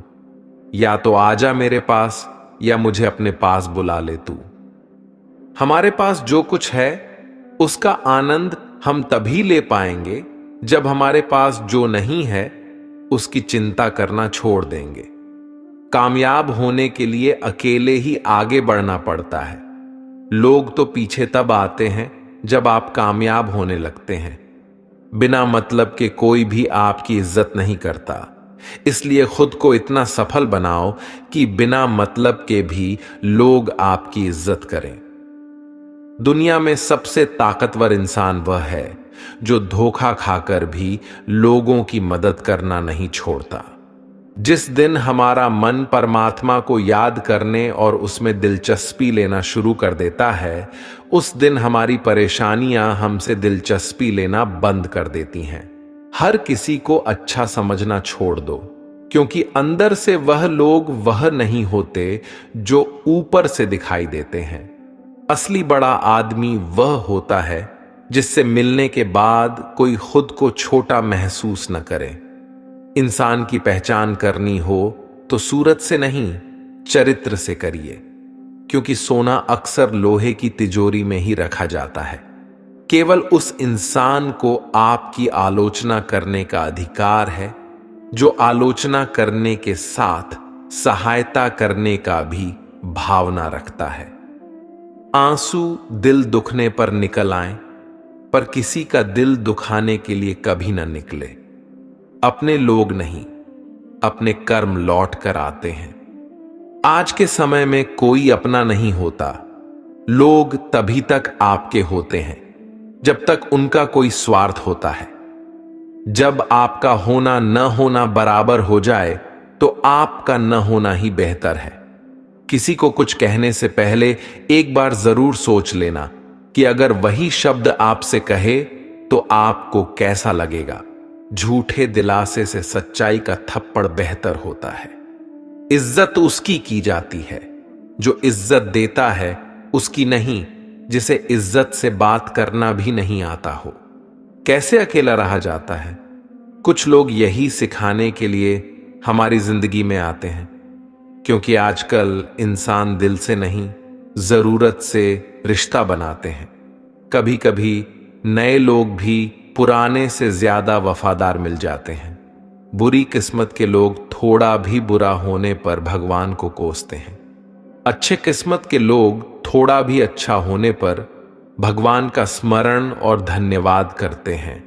या तो आजा मेरे पास या मुझे अपने पास बुला ले तू। हमारे पास जो कुछ है उसका आनंद हम तभी ले पाएंगे जब हमारे पास जो नहीं है उसकी चिंता करना छोड़ देंगे। कामयाब होने के लिए अकेले ही आगे बढ़ना पड़ता है। लोग तो पीछे तब आते हैं जब आप कामयाब होने लगते हैं। बिना मतलब के कोई भी आपकी इज्जत नहीं करता, इसलिए खुद को इतना सफल बनाओ कि बिना मतलब के भी लोग आपकी इज्जत करें। दुनिया में सबसे ताकतवर इंसान वह है जो धोखा खाकर भी लोगों की मदद करना नहीं छोड़ता। जिस दिन हमारा मन परमात्मा को याद करने और उसमें दिलचस्पी लेना शुरू कर देता है, उस दिन हमारी परेशानियां हमसे दिलचस्पी लेना बंद कर देती हैं। हर किसी को अच्छा समझना छोड़ दो, क्योंकि अंदर से वह लोग वह नहीं होते जो ऊपर से दिखाई देते हैं। असली बड़ा आदमी वह होता है जिससे मिलने के बाद कोई खुद को छोटा महसूस न करे। इंसान की पहचान करनी हो तो सूरत से नहीं, चरित्र से करिए, क्योंकि सोना अक्सर लोहे की तिजोरी में ही रखा जाता है। केवल उस इंसान को आपकी आलोचना करने का अधिकार है जो आलोचना करने के साथ सहायता करने का भी भावना रखता है। आंसू दिल दुखने पर निकल आए, पर किसी का दिल दुखाने के लिए कभी न निकले। अपने लोग नहीं, अपने कर्म लौट कर आते हैं। आज के समय में कोई अपना नहीं होता। लोग तभी तक आपके होते हैं जब तक उनका कोई स्वार्थ होता है। जब आपका होना न होना बराबर हो जाए तो आपका न होना ही बेहतर है। किसी को कुछ कहने से पहले एक बार जरूर सोच लेना कि अगर वही शब्द आपसे कहे तो आपको कैसा लगेगा। झूठे दिलासे से सच्चाई का थप्पड़ बेहतर होता है। इज्जत उसकी की जाती है जो इज्जत देता है, उसकी नहीं जिसे इज्जत से बात करना भी नहीं आता हो। कैसे अकेला रहा जाता है? कुछ लोग यही सिखाने के लिए हमारी जिंदगी में आते हैं, क्योंकि आजकल इंसान दिल से नहीं, जरूरत से रिश्ता बनाते हैं। कभी कभी नए लोग भी पुराने से ज्यादा वफादार मिल जाते हैं। बुरी किस्मत के लोग थोड़ा भी बुरा होने पर भगवान को कोसते हैं। अच्छे किस्मत के लोग थोड़ा भी अच्छा होने पर भगवान का स्मरण और धन्यवाद करते हैं।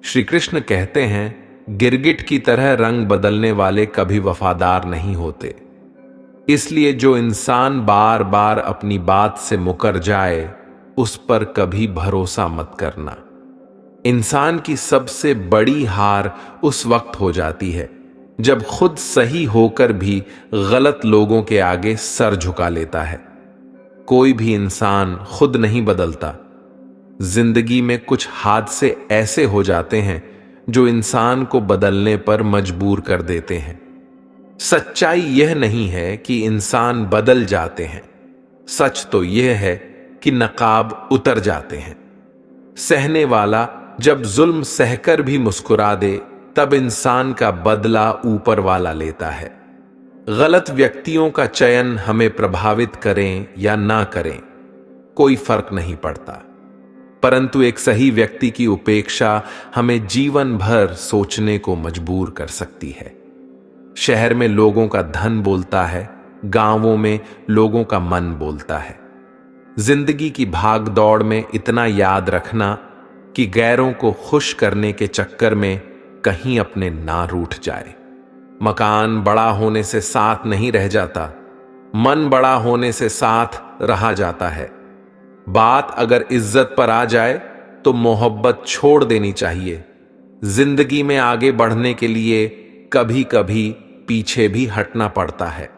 श्री कृष्ण कहते हैं, गिरगिट की तरह रंग बदलने वाले कभी वफादार नहीं होते। इसलिए जो इंसान बार बार अपनी बात से मुकर जाए उस पर कभी भरोसा मत करना। इंसान की सबसे बड़ी हार उस वक्त हो जाती है जब खुद सही होकर भी गलत लोगों के आगे सर झुका लेता है। कोई भी इंसान खुद नहीं बदलता। जिंदगी में कुछ हादसे ऐसे हो जाते हैं जो इंसान को बदलने पर मजबूर कर देते हैं। सच्चाई यह नहीं है कि इंसान बदल जाते हैं, सच तो यह है कि नकाब उतर जाते हैं। सहने वाला जब जुल्म सहकर भी मुस्कुरा दे तब इंसान का बदला ऊपर वाला लेता है। गलत व्यक्तियों का चयन हमें प्रभावित करें या ना करें कोई फर्क नहीं पड़ता, परंतु एक सही व्यक्ति की उपेक्षा हमें जीवन भर सोचने को मजबूर कर सकती है। शहर में लोगों का धन बोलता है, गांवों में लोगों का मन बोलता है। जिंदगी की भाग दौड़ में इतना याद रखना कि गैरों को खुश करने के चक्कर में कहीं अपने ना रूठ जाए। मकान बड़ा होने से साथ नहीं रह जाता, मन बड़ा होने से साथ रहा जाता है। बात अगर इज्जत पर आ जाए तो मोहब्बत छोड़ देनी चाहिए। जिंदगी में आगे बढ़ने के लिए कभी कभी पीछे भी हटना पड़ता है।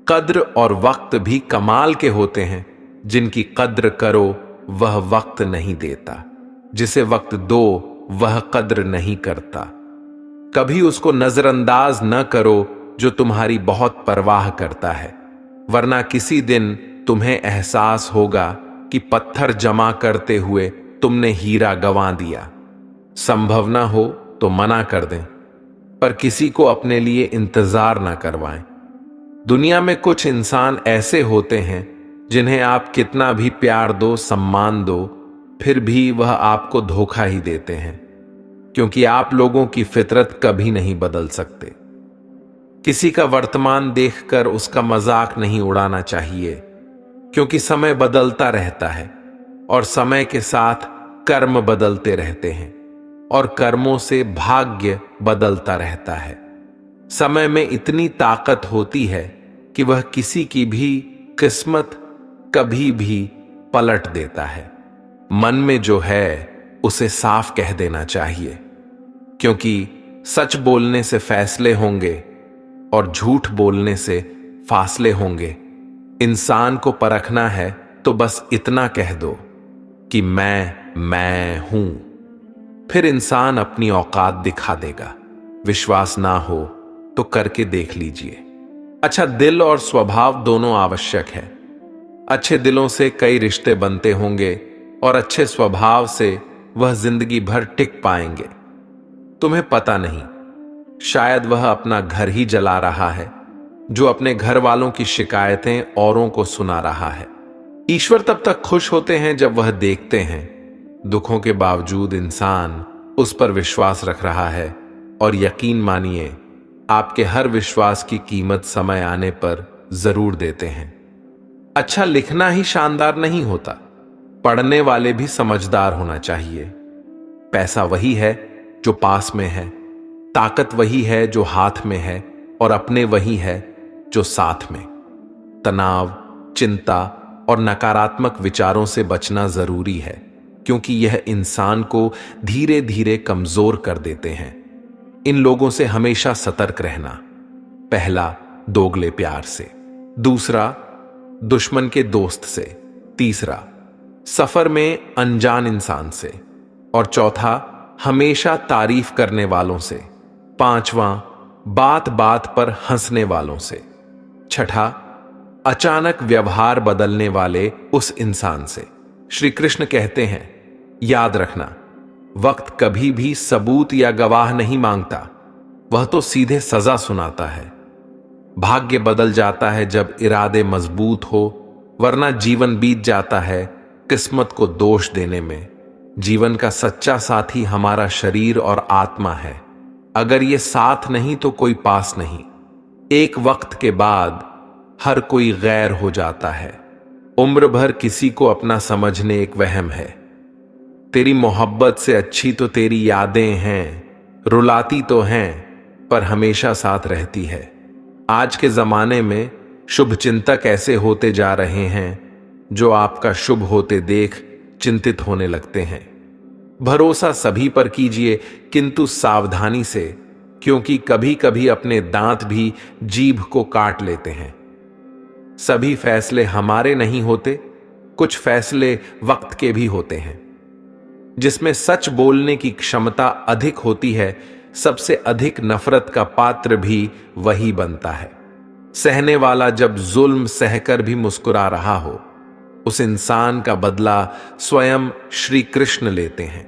कद्र और वक्त भी कमाल के होते हैं। जिनकी कद्र करो वह वक्त नहीं देता, जिसे वक्त दो वह कद्र नहीं करता। कभी उसको नजरअंदाज न करो जो तुम्हारी बहुत परवाह करता है, वरना किसी दिन तुम्हें एहसास होगा कि पत्थर जमा करते हुए तुमने हीरा गंवा दिया। संभव ना हो तो मना कर दें, पर किसी को अपने लिए इंतजार ना करवाएं। दुनिया में कुछ इंसान ऐसे होते हैं जिन्हें आप कितना भी प्यार दो, सम्मान दो, फिर भी वह आपको धोखा ही देते हैं, क्योंकि आप लोगों की फितरत कभी नहीं बदल सकते। किसी का वर्तमान देखकर उसका मजाक नहीं उड़ाना चाहिए, क्योंकि समय बदलता रहता है और समय के साथ कर्म बदलते रहते हैं और कर्मों से भाग्य बदलता रहता है। समय में इतनी ताकत होती है कि वह किसी की भी किस्मत कभी भी पलट देता है। मन में जो है उसे साफ कह देना चाहिए, क्योंकि सच बोलने से फैसले होंगे और झूठ बोलने से फासले होंगे। इंसान को परखना है तो बस इतना कह दो कि मैं हूं, फिर इंसान अपनी औकात दिखा देगा। विश्वास ना हो तो करके देख लीजिए। अच्छा दिल और स्वभाव दोनों आवश्यक है। अच्छे दिलों से कई रिश्ते बनते होंगे और अच्छे स्वभाव से वह जिंदगी भर टिक पाएंगे। तुम्हें पता नहीं, शायद वह अपना घर ही जला रहा है, जो अपने घर वालों की शिकायतें औरों को सुना रहा है। ईश्वर तब तक खुश होते हैं जब वह देखते हैं दुखों के बावजूद इंसान उस पर विश्वास रख रहा है, और यकीन मानिए आपके हर विश्वास की कीमत समय आने पर जरूर देते हैं। अच्छा लिखना ही शानदार नहीं होता, पढ़ने वाले भी समझदार होना चाहिए। पैसा वही है जो पास में है, ताकत वही है जो हाथ में है, और अपने वही है जो साथ में। तनाव, चिंता और नकारात्मक विचारों से बचना जरूरी है, क्योंकि यह इंसान को धीरे धीरे कमजोर कर देते हैं। इन लोगों से हमेशा सतर्क रहना। पहला, दोगले प्यार से। दूसरा, दुश्मन के दोस्त से। तीसरा, सफर में अनजान इंसान से। और चौथा, हमेशा तारीफ करने वालों से। पांचवां, बात बात पर हंसने वालों से। छठा, अचानक व्यवहार बदलने वाले उस इंसान से। श्री कृष्ण कहते हैं, याद रखना, वक्त कभी भी सबूत या गवाह नहीं मांगता, वह तो सीधे सजा सुनाता है। भाग्य बदल जाता है जब इरादे मजबूत हो, वरना जीवन बीत जाता है किस्मत को दोष देने में। जीवन का सच्चा साथी हमारा शरीर और आत्मा है। अगर ये साथ नहीं तो कोई पास नहीं। एक वक्त के बाद हर कोई गैर हो जाता है। उम्र भर किसी को अपना समझने एक वहम है। तेरी मोहब्बत से अच्छी तो तेरी यादें हैं, रुलाती तो हैं पर हमेशा साथ रहती है। आज के जमाने में शुभ चिंतक ऐसे होते जा रहे हैं जो आपका शुभ होते देख चिंतित होने लगते हैं। भरोसा सभी पर कीजिए, किंतु सावधानी से, क्योंकि कभी कभी अपने दांत भी जीभ को काट लेते हैं। सभी फैसले हमारे नहीं होते, कुछ फैसले वक्त के भी होते हैं। जिसमें सच बोलने की क्षमता अधिक होती है, सबसे अधिक नफरत का पात्र भी वही बनता है। सहने वाला जब जुल्म सहकर भी मुस्कुरा रहा हो, उस इंसान का बदला स्वयं श्री कृष्ण लेते हैं।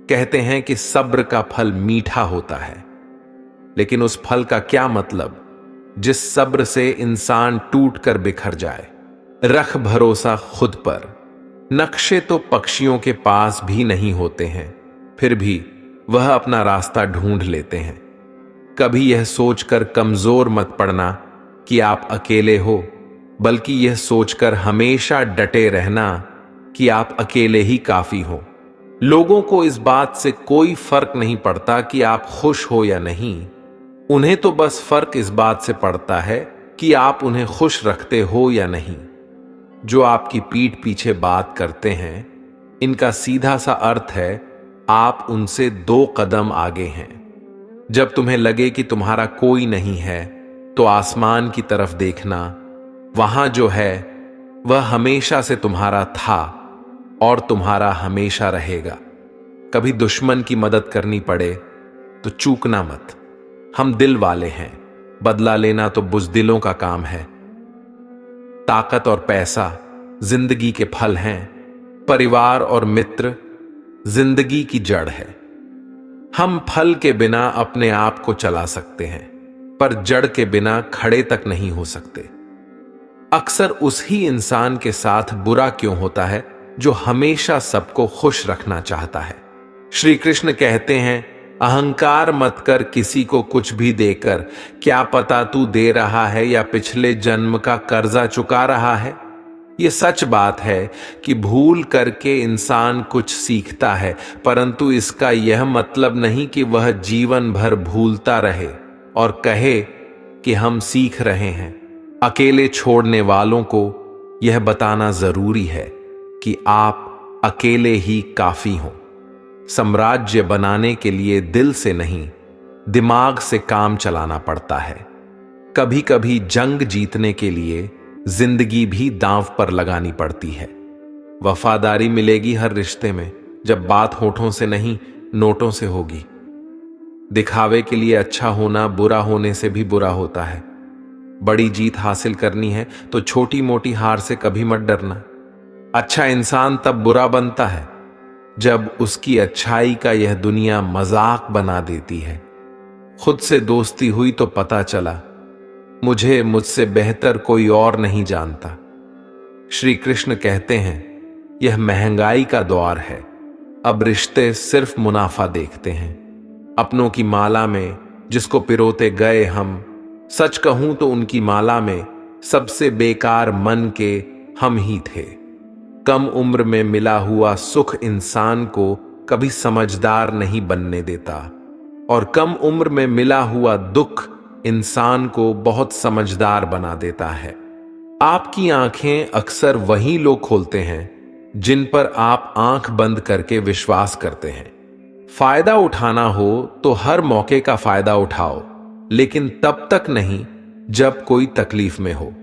कहते हैं कि सब्र का फल मीठा होता है, लेकिन उस फल का क्या मतलब जिस सब्र से इंसान टूट कर बिखर जाए। रख भरोसा खुद पर। नक्शे तो पक्षियों के पास भी नहीं होते हैं, फिर भी वह अपना रास्ता ढूंढ लेते हैं। कभी यह सोचकर कमजोर मत पड़ना कि आप अकेले हो, बल्कि यह सोचकर हमेशा डटे रहना कि आप अकेले ही काफी हो। लोगों को इस बात से कोई फर्क नहीं पड़ता कि आप खुश हो या नहीं। उन्हें तो बस फर्क इस बात से पड़ता है कि आप उन्हें खुश रखते हो या नहीं। जो आपकी पीठ पीछे बात करते हैं, इनका सीधा सा अर्थ है आप उनसे 2 कदम आगे हैं। जब तुम्हें लगे कि तुम्हारा कोई नहीं है, तो आसमान की तरफ देखना। वहां जो है वह हमेशा से तुम्हारा था और तुम्हारा हमेशा रहेगा। कभी दुश्मन की मदद करनी पड़े तो चूकना मत। हम दिल वाले हैं, बदला लेना तो बुज़दिलों का काम है। ताकत और पैसा जिंदगी के फल हैं, परिवार और मित्र जिंदगी की जड़ है। हम फल के बिना अपने आप को चला सकते हैं, पर जड़ के बिना खड़े तक नहीं हो सकते। अक्सर उस ही इंसान के साथ बुरा क्यों होता है जो हमेशा सबको खुश रखना चाहता है। श्री कृष्ण कहते हैं, अहंकार मत कर किसी को कुछ भी देकर, क्या पता तू दे रहा है या पिछले जन्म का कर्जा चुका रहा है। यह सच बात है कि भूल करके इंसान कुछ सीखता है, परंतु इसका यह मतलब नहीं कि वह जीवन भर भूलता रहे और कहे कि हम सीख रहे हैं। अकेले छोड़ने वालों को यह बताना जरूरी है कि आप अकेले ही काफी हों। साम्राज्य बनाने के लिए दिल से नहीं, दिमाग से काम चलाना पड़ता है। कभी कभी जंग जीतने के लिए जिंदगी भी दांव पर लगानी पड़ती है। वफादारी मिलेगी हर रिश्ते में, जब बात होठों से नहीं नोटों से होगी। दिखावे के लिए अच्छा होना बुरा होने से भी बुरा होता है। बड़ी जीत हासिल करनी है तो छोटी मोटी हार से कभी मत डरना। अच्छा इंसान तब बुरा बनता है जब उसकी अच्छाई का यह दुनिया मजाक बना देती है। खुद से दोस्ती हुई तो पता चला मुझे मुझसे बेहतर कोई और नहीं जानता। श्री कृष्ण कहते हैं, यह महंगाई का दौर है, अब रिश्ते सिर्फ मुनाफा देखते हैं। अपनों की माला में जिसको पिरोते गए हम, सच कहूं तो उनकी माला में सबसे बेकार मन के हम ही थे। कम उम्र में मिला हुआ सुख इंसान को कभी समझदार नहीं बनने देता, और कम उम्र में मिला हुआ दुख इंसान को बहुत समझदार बना देता है। आपकी आंखें अक्सर वही लोग खोलते हैं जिन पर आप आंख बंद करके विश्वास करते हैं। फायदा उठाना हो तो हर मौके का फायदा उठाओ, लेकिन तब तक नहीं जब कोई तकलीफ में हो।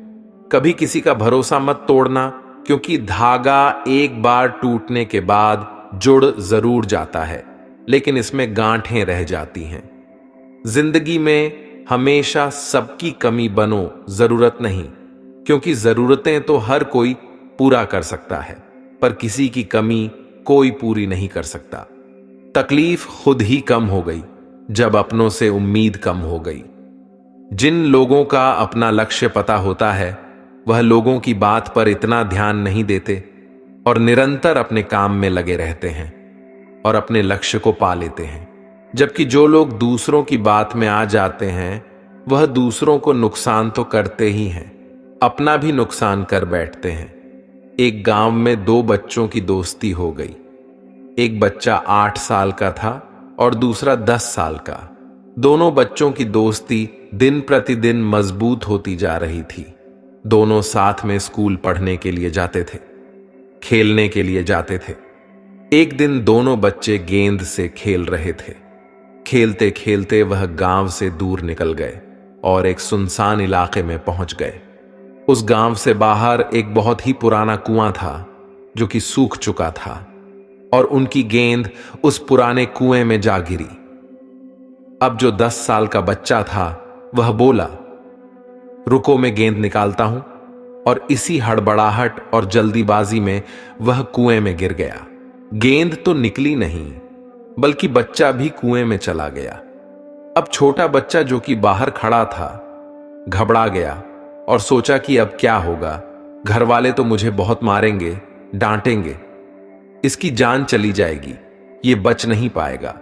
कभी किसी का भरोसा मत तोड़ना, क्योंकि धागा एक बार टूटने के बाद जुड़ जरूर जाता है, लेकिन इसमें गांठें रह जाती हैं। जिंदगी में हमेशा सबकी कमी बनो जरूरत नहीं, क्योंकि जरूरतें तो हर कोई पूरा कर सकता है, पर किसी की कमी कोई पूरी नहीं कर सकता। तकलीफ खुद ही कम हो गई जब अपनों से उम्मीद कम हो गई। जिन लोगों का अपना लक्ष्य पता होता है वह लोगों की बात पर इतना ध्यान नहीं देते और निरंतर अपने काम में लगे रहते हैं और अपने लक्ष्य को पा लेते हैं। जबकि जो लोग दूसरों की बात में आ जाते हैं वह दूसरों को नुकसान तो करते ही हैं, अपना भी नुकसान कर बैठते हैं। एक गांव में दो बच्चों की दोस्ती हो गई। एक बच्चा 8 साल का था और दूसरा 10 साल का। दोनों बच्चों की दोस्ती दिन प्रतिदिन मजबूत होती जा रही थी। दोनों साथ में स्कूल पढ़ने के लिए जाते थे, खेलने के लिए जाते थे। एक दिन दोनों बच्चे गेंद से खेल रहे थे। खेलते खेलते वह गांव से दूर निकल गए और एक सुनसान इलाके में पहुंच गए। उस गांव से बाहर एक बहुत ही पुराना कुआं था जो कि सूख चुका था, और उनकी गेंद उस पुराने कुएं में जा गिरी। अब जो 10 साल का बच्चा था वह बोला, रुको मैं गेंद निकालता हूं, और इसी हड़बड़ाहट और जल्दीबाजी में वह कुएं में गिर गया। गेंद तो निकली नहीं, बल्कि बच्चा भी कुएं में चला गया। अब छोटा बच्चा जो कि बाहर खड़ा था घबरा गया और सोचा कि अब क्या होगा, घर वाले तो मुझे बहुत मारेंगे, डांटेंगे, इसकी जान चली जाएगी, ये बच नहीं पाएगा।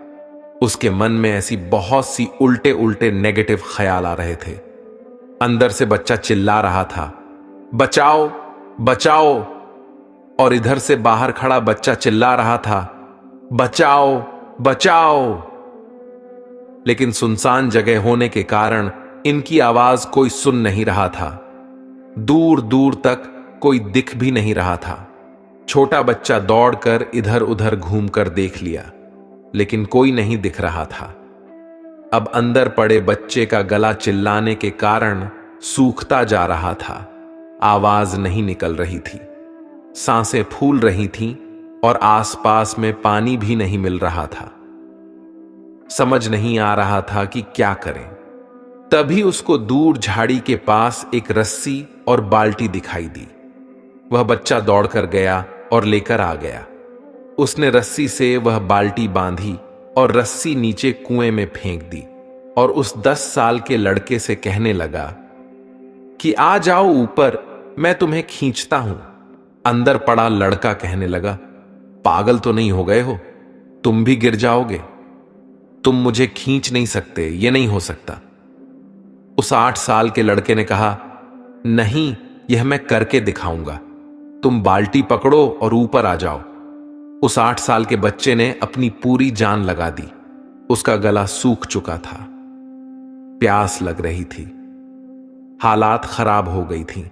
उसके मन में ऐसी बहुत सी उल्टे उल्टे नेगेटिव ख्याल आ रहे थे। अंदर से बच्चा चिल्ला रहा था, बचाओ बचाओ, और इधर से बाहर खड़ा बच्चा चिल्ला रहा था, बचाओ बचाओ। लेकिन सुनसान जगह होने के कारण इनकी आवाज कोई सुन नहीं रहा था। दूर दूर तक कोई दिख भी नहीं रहा था। छोटा बच्चा दौड़कर इधर उधर घूमकर देख लिया, लेकिन कोई नहीं दिख रहा था। अब अंदर पड़े बच्चे का गला चिल्लाने के कारण सूखता जा रहा था। आवाज नहीं निकल रही थी, सांसें फूल रही थीं, और आसपास में पानी भी नहीं मिल रहा था। समझ नहीं आ रहा था कि क्या करें। तभी उसको दूर झाड़ी के पास एक रस्सी और बाल्टी दिखाई दी। वह बच्चा दौड़कर गया और लेकर आ गया। उसने रस्सी से वह बाल्टी बांधी और रस्सी नीचे कुएं में फेंक दी और उस 10 साल के लड़के से कहने लगा कि आ जाओ ऊपर, मैं तुम्हें खींचता हूं। अंदर पड़ा लड़का कहने लगा, पागल तो नहीं हो गए हो? तुम भी गिर जाओगे। तुम मुझे खींच नहीं सकते, ये नहीं हो सकता। उस 8 साल के लड़के ने कहा, नहीं, यह मैं करके दिखाऊंगा। तुम बाल्टी पकड़ो और ऊपर आ जाओ। उस 8 साल के बच्चे ने अपनी पूरी जान लगा दी। उसका गला सूख चुका था, प्यास लग रही थी, हालात खराब हो गई थी,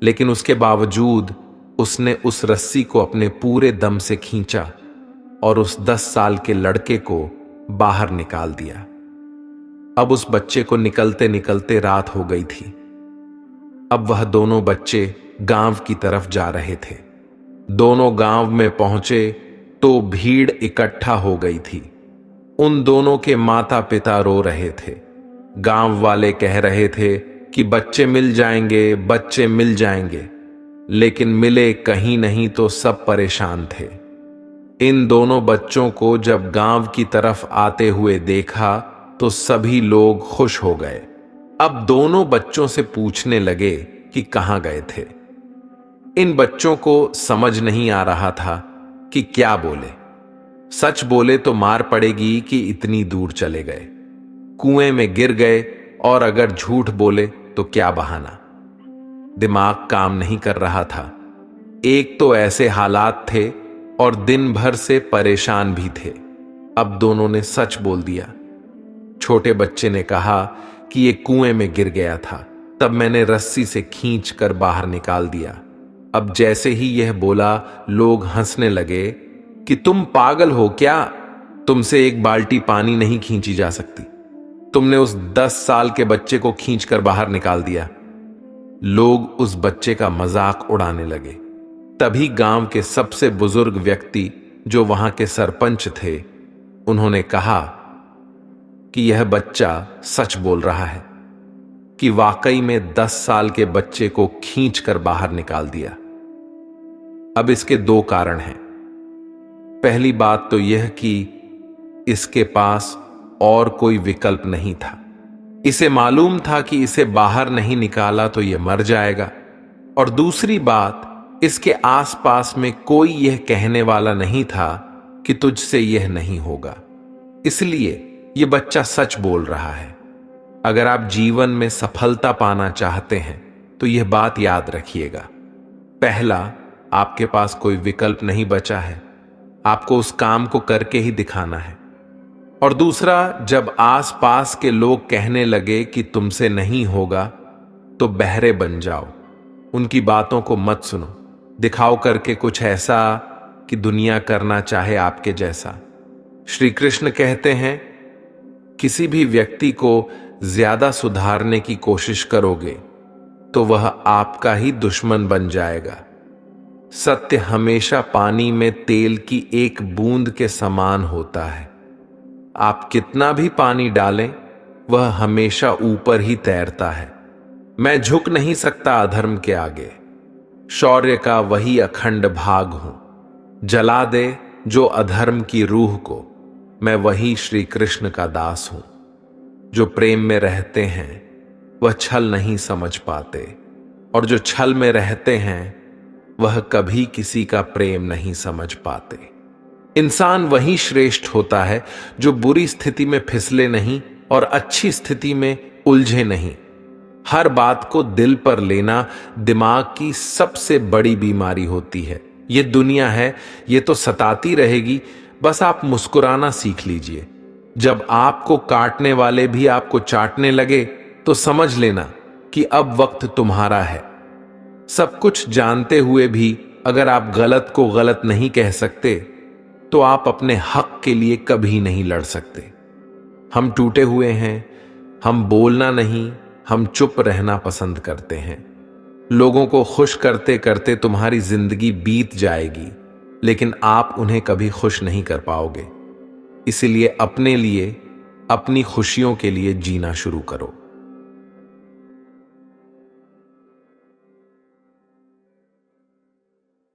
लेकिन उसके बावजूद उसने उस रस्सी को अपने पूरे दम से खींचा और उस 10 साल के लड़के को बाहर निकाल दिया। अब उस बच्चे को निकलते निकलते रात हो गई थी। अब वह दोनों बच्चे गांव की तरफ जा रहे थे। दोनों गांव में पहुंचे तो भीड़ इकट्ठा हो गई थी। उन दोनों के माता पिता रो रहे थे। गांव वाले कह रहे थे कि बच्चे मिल जाएंगे, बच्चे मिल जाएंगे, लेकिन मिले कहीं नहीं तो सब परेशान थे। इन दोनों बच्चों को जब गांव की तरफ आते हुए देखा तो सभी लोग खुश हो गए। अब दोनों बच्चों से पूछने लगे कि कहां गए थे। इन बच्चों को समझ नहीं आ रहा था कि क्या बोले। सच बोले तो मार पड़ेगी कि इतनी दूर चले गए, कुएं में गिर गए, और अगर झूठ बोले तो क्या बहाना। दिमाग काम नहीं कर रहा था। एक तो ऐसे हालात थे और दिन भर से परेशान भी थे। अब दोनों ने सच बोल दिया। छोटे बच्चे ने कहा कि ये कुएं में गिर गया था, तब मैंने रस्सी से खींच कर बाहर निकाल दिया। अब जैसे ही यह बोला, लोग हंसने लगे कि तुम पागल हो क्या? तुमसे एक बाल्टी पानी नहीं खींची जा सकती। तुमने उस 10 साल के बच्चे को खींचकर बाहर निकाल दिया। लोग उस बच्चे का मजाक उड़ाने लगे। तभी गांव के सबसे बुजुर्ग व्यक्ति, जो वहां के सरपंच थे, उन्होंने कहा कि यह बच्चा सच बोल रहा है कि वाकई में 10 साल के बच्चे को खींचकर बाहर निकाल दिया। अब इसके 2 कारण हैं। पहली बात तो यह कि इसके पास और कोई विकल्प नहीं था। इसे मालूम था कि इसे बाहर नहीं निकाला तो यह मर जाएगा। और दूसरी बात, इसके आसपास में कोई यह कहने वाला नहीं था कि तुझसे यह नहीं होगा। इसलिए यह बच्चा सच बोल रहा है। अगर आप जीवन में सफलता पाना चाहते हैं तो यह बात याद रखिएगा। पहला, आपके पास कोई विकल्प नहीं बचा है, आपको उस काम को करके ही दिखाना है। और दूसरा, जब आसपास के लोग कहने लगे कि तुमसे नहीं होगा तो बहरे बन जाओ, उनकी बातों को मत सुनो। दिखाओ करके कुछ ऐसा कि दुनिया करना चाहे आपके जैसा। श्री कृष्ण कहते हैं, किसी भी व्यक्ति को ज्यादा सुधारने की कोशिश करोगे तो वह आपका ही दुश्मन बन जाएगा। सत्य हमेशा पानी में तेल की एक बूंद के समान होता है। आप कितना भी पानी डालें, वह हमेशा ऊपर ही तैरता है। मैं झुक नहीं सकता अधर्म के आगे। शौर्य का वही अखंड भाग हूं। जला दे जो अधर्म की रूह को, मैं वही श्री कृष्ण का दास हूं। जो प्रेम में रहते हैं वह छल नहीं समझ पाते, और जो छल में रहते हैं वह कभी किसी का प्रेम नहीं समझ पाते। इंसान वही श्रेष्ठ होता है जो बुरी स्थिति में फिसले नहीं और अच्छी स्थिति में उलझे नहीं। हर बात को दिल पर लेना दिमाग की सबसे बड़ी बीमारी होती है। ये दुनिया है, ये तो सताती रहेगी, बस आप मुस्कुराना सीख लीजिए। जब आपको काटने वाले भी आपको चाटने लगे तो समझ लेना कि अब वक्त तुम्हारा है। सब कुछ जानते हुए भी अगर आप गलत को गलत नहीं कह सकते तो आप अपने हक के लिए कभी नहीं लड़ सकते। हम टूटे हुए हैं, हम बोलना नहीं, हम चुप रहना पसंद करते हैं। लोगों को खुश करते करते तुम्हारी जिंदगी बीत जाएगी, लेकिन आप उन्हें कभी खुश नहीं कर पाओगे। इसलिए अपने लिए, अपनी खुशियों के लिए जीना शुरू करो।